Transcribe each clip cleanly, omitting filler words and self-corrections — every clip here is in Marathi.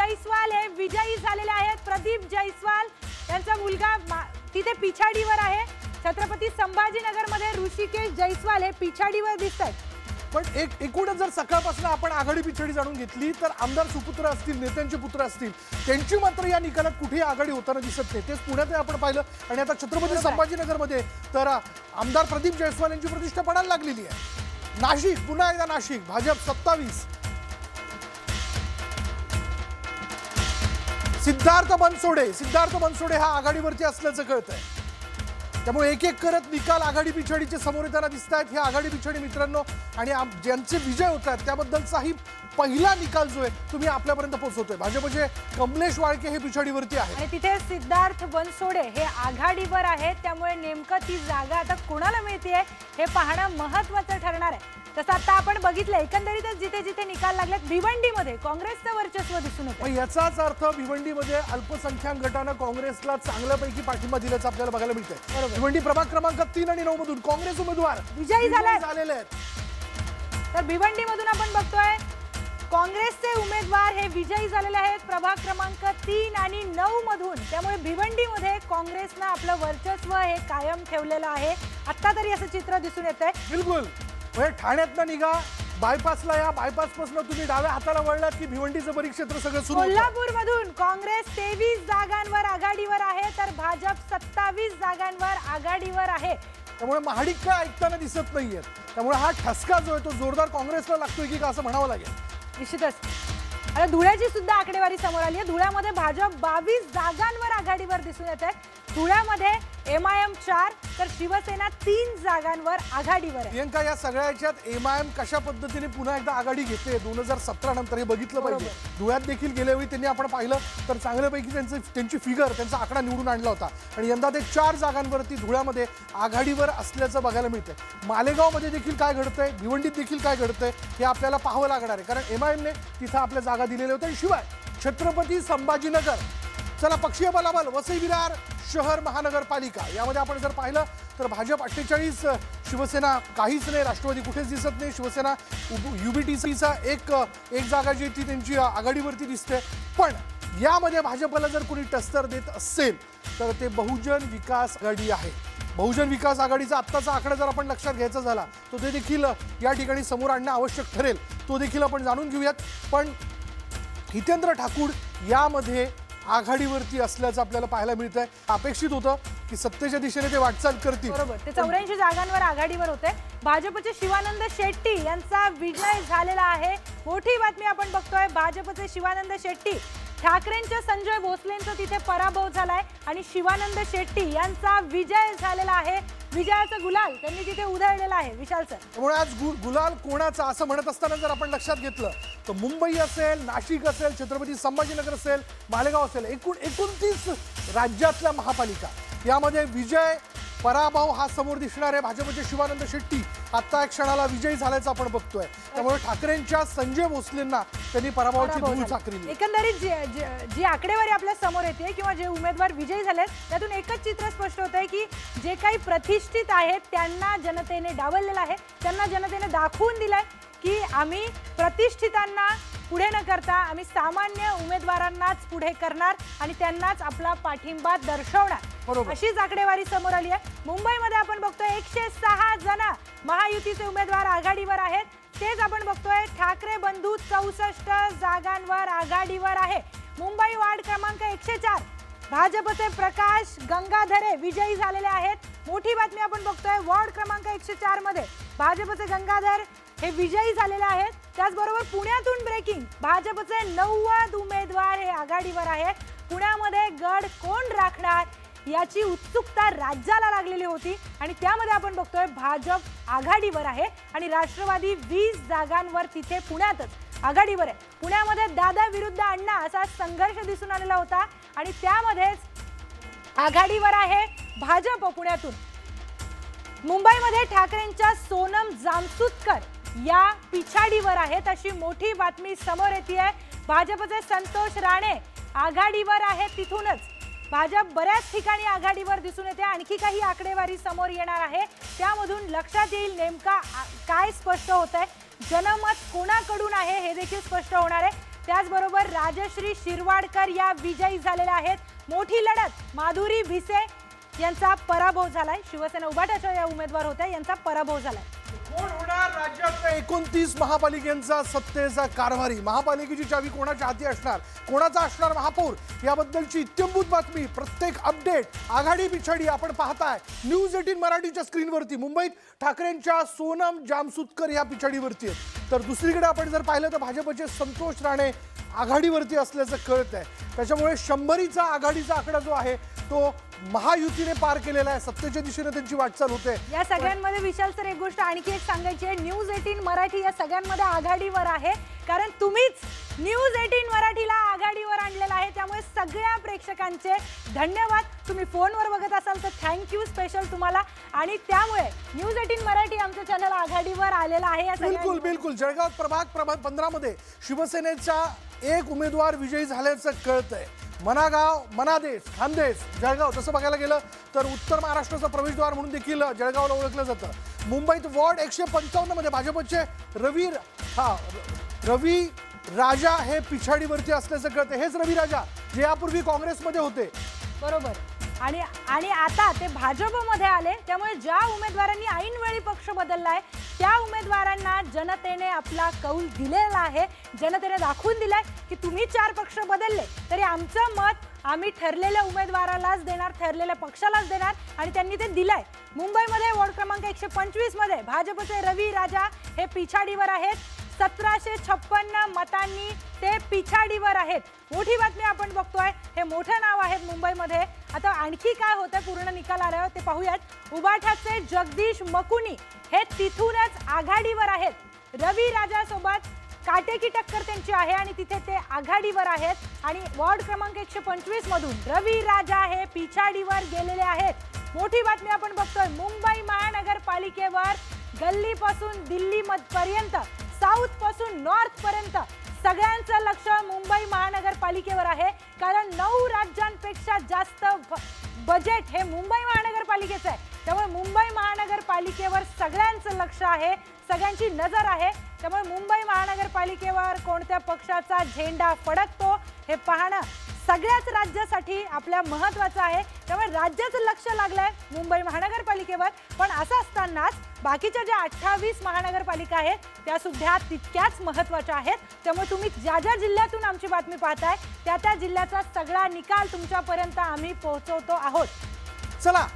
जयस्वाल हे विजयी झालेले आहेत। प्रदीप जयस्वाल यांचा मुलगा तिथे पिछाडीवर आहे। छत्रपती संभाजीनगर मध्ये ऋषिकेश जयस्वाल हे पिछाडीवर दिसतात। पण एकूणच जर सकाळपासून आपण आघाडी पिछाडी जाणून घेतली तर आमदार सुपुत्र असतील, नेत्यांचे पुत्र असतील, त्यांची मात्र या निकालात कुठेही आघाडी होताना दिसत नाही। तेच पुण्यात आपण पाहिलं आणि आता छत्रपती संभाजीनगर मध्ये तर आमदार प्रदीप जयस्वाल यांची प्रतिष्ठा पडायला लागलेली आहे। नाशिक, पुन्हा एकदा नाशिक, भाजप 27, सिद्धार्थ बनसोडे हा आघाडीवरती असल्याचं कळतंय। त्यामुळे एक एक करत निकाल आघाडी पिछाडीचे समोर येताना दिसत आहेत। हे आघाडी पिछाडी मित्रांनो आणि ज्यांचे विजय होत आहेत त्याबद्दलचाही पहिला निकाल जो आहे तुम्ही आपल्यापर्यंत पोहोचवतोय। भाजपचे कमलेश वाळके हे पिछाडीवरती आहेत आणि तिथे सिद्धार्थ बनसोडे हे आघाडीवर आहेत। त्यामुळे नेमकं ती जागा आता कोणाला मिळते हे पाहणं महत्त्वाचं ठरणार आहे। तसं आता आपण बघितलं एकंदरीतच जिथे जिथे निकाल लागलेत भिवंडीमध्ये काँग्रेसचं वर्चस्व दिसून येतं। याचाच अर्थ भिवंडीमध्ये अल्पसंख्याक गटानं काँग्रेसला चांगल्यापैकी पाठिंबा दिल्याचं आपल्याला बघायला मिळतंय। भिवंडी प्रभाग क्रमांक 3 आणि 9 मधून काँग्रेस उमेदवार विजयी झालेले आहेत। तर भिवंडीमधून आपण बघतोय काँग्रेसचे उमेदवार हे विजयी झालेले आहेत प्रभाग क्रमांक 3 आणि 9 मधून। त्यामुळे भिवंडीमध्ये काँग्रेसनं आपलं वर्चस्व हे कायम ठेवलेलं आहे। आता तरी असं चित्र दिसून येतंय। बिलकुल म्हणजे ठाण्यातनं निघा, बायपासला या, बायपासपासून तुम्ही डाव्या हाताला वळलात की भिवंडीचं परिक्षेत्र सगळं सुरू होतं। कोल्हापूरमधून काँग्रेस 23 जागांवर आघाडीवर आहे तर भाजप 27 जागांवर आघाडीवर आहे। त्यामुळे महाडिक काय ऐकताना दिसत नाहीये। त्यामुळे हा ठसका जो आहे तो जोरदार काँग्रेसला लागतोय की का असं म्हणावं लागेल। निश्चितच आता धुळ्याची सुद्धा आकडेवारी समोर आली आहे। धुळ्यामध्ये भाजप 22 जागांवर आघाडीवर दिसून येत आहे। धुळ्यामध्ये MIM 4 तर शिवसेना 3 जागांवर आघाडीवर आहे। प्रियंका, या सगळ्याच्यात MIM कशा पद्धतीने पुन्हा एकदा आघाडी घेते 2017 नंतर हे बघितलं पाहिजे। धुळ्यात देखील गेल्या वेळी त्यांनी आपण पाहिलं तर चांगल्यापैकी त्यांची फिगर, त्यांचा आकडा निवडून आणला होता आणि यंदा ते 4 जागांवरती धुळ्यामध्ये आघाडीवर असल्याचं बघायला मिळतंय। मालेगावमध्ये देखील काय घडतंय, भिवंडीत देखील काय घडतंय हे आपल्याला पाहावं लागणार आहे, कारण MIM ने तिथं आपल्या जागा दिलेल्या होत्या। शिवाय छत्रपती संभाजीनगर, चला पक्षीय बलाबल, वसई विरार शहर महानगरपालिका यामध्ये आपण जर पाहिलं तर भाजप 48, शिवसेना काहीच नाही, राष्ट्रवादी कुठेच दिसत नाही, शिवसेना UBTCचा एक जागा जी ती त्यांची आघाडीवरती दिसते। पण यामध्ये भाजपला जर कोणी टस्तर देत असेल तर ते बहुजन विकास आघाडी आहे। बहुजन विकास आघाडीचा आत्ताचा आकडा जर आपण लक्षात घ्यायचा झाला तर ते देखील या ठिकाणी समोर आणणं आवश्यक ठरेल, तो देखील आपण जाणून घेऊयात। पण हितेंद्र ठाकूर यामध्ये आघाडीवरती असल्याचं आपल्याला पाहायला मिळतंय। अपेक्षित होतं की सत्तेच्या दिशेने ते वाटचाल करतील। बरोबर, ते 84 जागांवर आघाडीवर होते। भाजपचे शिवानंद शेट्टी यांचा विजय झालेला आहे। मोठी बातमी आपण बघतोय, भाजपचे शिवानंद शेट्टी, ठाकरेंच्या संजय भोसलेंचा तिथे पराभव झालाय आणि शिवानंद शेट्टी यांचा विजय झालेला आहे। विजयाचा गुलाल त्यांनी तिथे उधळलेला आहे। विशाल सर, त्यामुळे आज गुलाल कोणाचा असं म्हणत असताना जर आपण लक्षात घेतलं तर मुंबई असेल, नाशिक असेल, छत्रपती संभाजीनगर असेल, मालेगाव असेल, एकूण 29 राज्यातल्या महापालिका यामध्ये विजय पराभव हा समोर दिसणार आहे। भाजपचे शिवानंद शेट्टी आता एक क्षणाला विजयी झाल्याचं आपण बघतोय। त्यामुळे ठाकरेंच्या संजय भोसलेंना त्यांनी पराभवाची धूळ चाकरी। एकंदरीत जी आकडेवारी आपल्या समोर येते किंवा जे उमेदवार विजयी झालेत त्यातून एकच चित्र स्पष्ट होत आहे की जे काही प्रतिष्ठित आहेत त्यांना जनतेने डावललेलं आहे। त्यांना जनतेने दाखवून दिलंय की आम्ही प्रतिष्ठितांना पुढे न करता आम्ही सामान्य उमेदवारांनाच पुढे करणार आणि त्यांनाच आपला पाठिंबा दर्शवणार, अशीच आकडेवारी समोर आली आहे। मुंबईमध्ये आपण बघतोय 106 जण महायुतीचे उमेदवार आघाडीवर आहेत। तेच आपण बघतोय ठाकरे बंधू 64 जागांवर आघाडीवर आहे। मुंबई वार्ड क्रमांक 104 भाजपचे प्रकाश गंगाधरे विजयी झालेले आहेत। मोठी बातमी आपण बघतोय, वॉर्ड क्रमांक 104 मध्ये भाजपचे गंगाधर हे विजयी झालेले आहेत। त्याचबरोबर पुण्यातून ब्रेकिंग, भाजपचे 90 उमेदवार हे आघाडीवर आहेत। पुण्यामध्ये गड कोण राखणार याची उत्सुकता राज्याला लागलेली होती आणि त्यामध्ये आपण बघतोय भाजप आघाडीवर आहे आणि राष्ट्रवादी 20 जागांवर तिथे पुण्यातच आघाडीवर आहे। पुण्यामध्ये दादा विरुद्ध अण्णा असा संघर्ष दिसून आलेला होता आणि त्यामध्येच आघाडीवर आहे भाजप पुण्यातून। मुंबईमध्ये ठाकरेंच्या सोनम जामसुदकर या पिछाडीवर आहेत अशी मोठी बातमी समोर येते आहे। भाजपचे संतोष राणे आघाडीवर आहेत, तिथूनच भाजप बऱ्याच ठिकाणी आघाडीवर दिसून येते। आणखी काही आकडेवारी समोर येणार आहे, त्यामधून लक्षात येईल नेमका काय स्पष्ट होत आहे, जनमत कोणाकडून आहे हे देखील स्पष्ट होणार आहे। त्याचबरोबर राजश्री शिरवाडकर या विजयी झालेल्या आहेत। मोठी लढत माधुरी भिसे यांचा पराभव झालाय। शिवसेना उभाटाच्या या उमेदवार होत्या, यांचा पराभव झालाय। कोण होणार राज्यातल्या 29 महापालिकांचा सत्तेचा कारभारी? महापालिकेची चावी कोणाच्या हाती असणार, कोणाचा असणार महापौर, याबद्दलची इत्थंभूत बातमी, प्रत्येक अपडेट, आघाडी पिछाडी आपण पाहताय न्यूज 18 मराठीच्या स्क्रीनवरती। मुंबईत ठाकरेंच्या सोनम जामसुदकर या पिछाडीवरती आहेत, तर दुसरीकडे आपण जर पाहिलं तर भाजपचे संतोष राणे आघाडीवरती असल्याचं कळत आहे। त्याच्यामुळे 100चा आघाडीचा आकडा जो आहे तो महायुतीने पार केलेला आहे, सत्तेच्या दिशेने त्यांची वाटचाल होते। या सगळ्यांमध्ये विशाल सर एक गोष्ट आणखी एक सांगायची आहे, न्यूज 18 मराठी या सगळ्यांमध्ये आघाडीवर आहे, कारण तुम्हीच न्यूज 18 मराठीला आघाडीवर आणलेलं आहे। त्यामुळे सगळ्या प्रेक्षकांचे धन्यवाद। तुम्ही फोनवर बघत असाल तर थँक्यू स्पेशल तुम्हाला, आणि त्यामुळे न्यूज 18 मराठी आमचं चॅनल आघाडीवर आलेलं आहे। बिलकुल बिलकुल। जळगाव प्रभाग 15 मध्ये शिवसेनेचा एक उमेदवार विजयी झाल्याचं कळतंय। मनागाव, मनादेश, खानदेश, जळगाव तसं बघायला गेलं तर उत्तर महाराष्ट्राचा प्रवेशद्वार म्हणून देखील जळगावला ओळखलं जातं। मुंबईत वॉर्ड 155 मध्ये भाजपचे रवी राजा हे पिछाडीवरती असल्याचं कळतं। हेच रवी राजा जे यापूर्वी काँग्रेसमध्ये होते, बरोबर, आणि आता ते भाजपमध्ये आले। त्यामुळे ज्या उमेदवारांनी ऐनवेळी पक्ष बदललाय त्या उमेदवारांना जनतेने आपला कौल दिलेला आहे। जनतेने दाखवून दिलाय की तुम्ही 4 पक्ष बदलले तरी आमचं मत आम्ही ठरलेल्या उमेदवारालाच देणार, ठरलेल्या पक्षालाच देणार, आणि त्यांनी ते दिलंय। मुंबईमध्ये वॉर्ड क्रमांक 125 मध्ये भाजपचे रवी राजा हे पिछाडीवर आहेत। 1756 मतांनी ते पिछाडीवर आहेत। मोठी बातमी आपण बघतोय, हे मोठं नाव आहे मुंबईमध्ये। आता आणखी काय होतं पूर्ण निकाल आल्यावर ते पाहूयात। उबाठाचे जगदीश मकुनी हे तिथूनच आघाडीवर आहेत। रवी राजा सोबत काटेकी टक्कर त्यांची आहे आणि तिथे ते आघाडीवर आहेत। आणि वॉर्ड क्रमांक 125 मधून रवी राजा हे पिछाडीवर गेलेले आहेत। मोठी बातमी आपण बघतोय, मुंबई महानगरपालिकेवर गल्लीपासून दिल्ली पर्यंत, साऊथ पासून नॉर्थ पर्यंत सगळ्यांचं लक्ष मुंबई महानगरपालिकेवर आहे, कारण 9 राज्यांपेक्षा जास्त बजेट हे मुंबई महानगरपालिकेचं आहे। त्यामुळे मुंबई महानगरपालिकेवर सगळ्यांचं लक्ष आहे, सगळ्यांची नजर आहे। त्यामुळे मुंबई महानगरपालिकेवर कोणत्या पक्षाचा झेंडा फडकतो हे पाहणं सगळ्याच राज्यासाठी आपल्या महत्त्वाचं आहे। त्यामुळे राज्याचं लक्ष लागलंय मुंबई महानगरपालिकेवर, पण असं असतानाच बाकीच्या ज्या 28 महानगरपालिका आहेत त्या सुद्धा तितक्याच महत्त्वाच्या आहेत। त्यामुळे तुम्ही ज्या ज्या जिल्ह्यातून आमची बातमी पाहताय त्या त्या जिल्ह्याचा सगळा निकाल तुमच्यापर्यंत आम्ही पोहोचवतो आहोत। चला,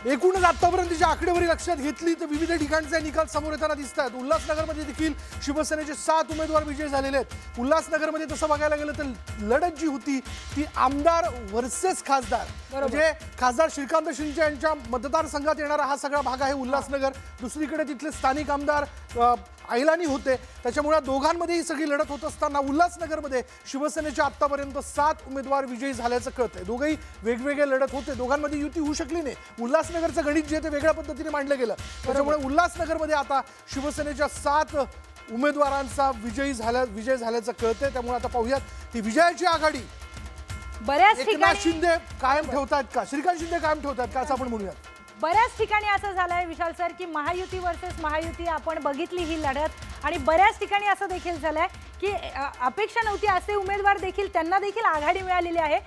एकूणच आतापर्यंतची आकडेवारी लक्षात घेतली तर विविध ठिकाणचे निकाल समोर येताना दिसत आहेत। उल्हासनगरमध्ये देखील शिवसेनेचे 7 उमेदवार विजयी झालेले आहेत। उल्हासनगरमध्ये तसं बघायला गेलं तर लढत जी होती ती आमदार वर्सेस खासदार, म्हणजे खासदार श्रीकांत शिंदे यांच्या मतदारसंघात येणारा हा सगळा भाग आहे उल्हासनगर। दुसरीकडे तिथले स्थानिक आमदार ऐलानी होते, त्याच्यामुळे दोघांमध्ये ही सगळी लढत होत असताना उल्हासनगरमध्ये शिवसेनेचे आतापर्यंत 7 उमेदवार विजयी झाल्याचं कळतंय। दोघेही वेगवेगळे लढत होते, दोघांमध्ये युती होऊ शकली नाही। उल्हासनगरचं गणित जे ते वेगळ्या पद्धतीने मांडलं गेलं, त्याच्यामुळे उल्हासनगरमध्ये आता शिवसेनेच्या 7 उमेदवारांचा विजय झाल्याचं कळतंय। त्यामुळे आता पाहूयात ही विजयाची आघाडी बऱ्याच एकनाथ ठिकाणी शिंदे कायम ठेवतात का, श्रीकांत शिंदे कायम ठेवतात का, असं आपण म्हणूयात। बऱ्याच ठिकाणी असं झालंय विशाल सर की महायुती वर्सेस महायुती आपण बघितली ही लढत, आणि बऱ्याच ठिकाणी असं देखील झालंय की अपेक्षा नव्हती असे उमेदवार देखील त्यांना देखील आघाडी मिळालेली आहे।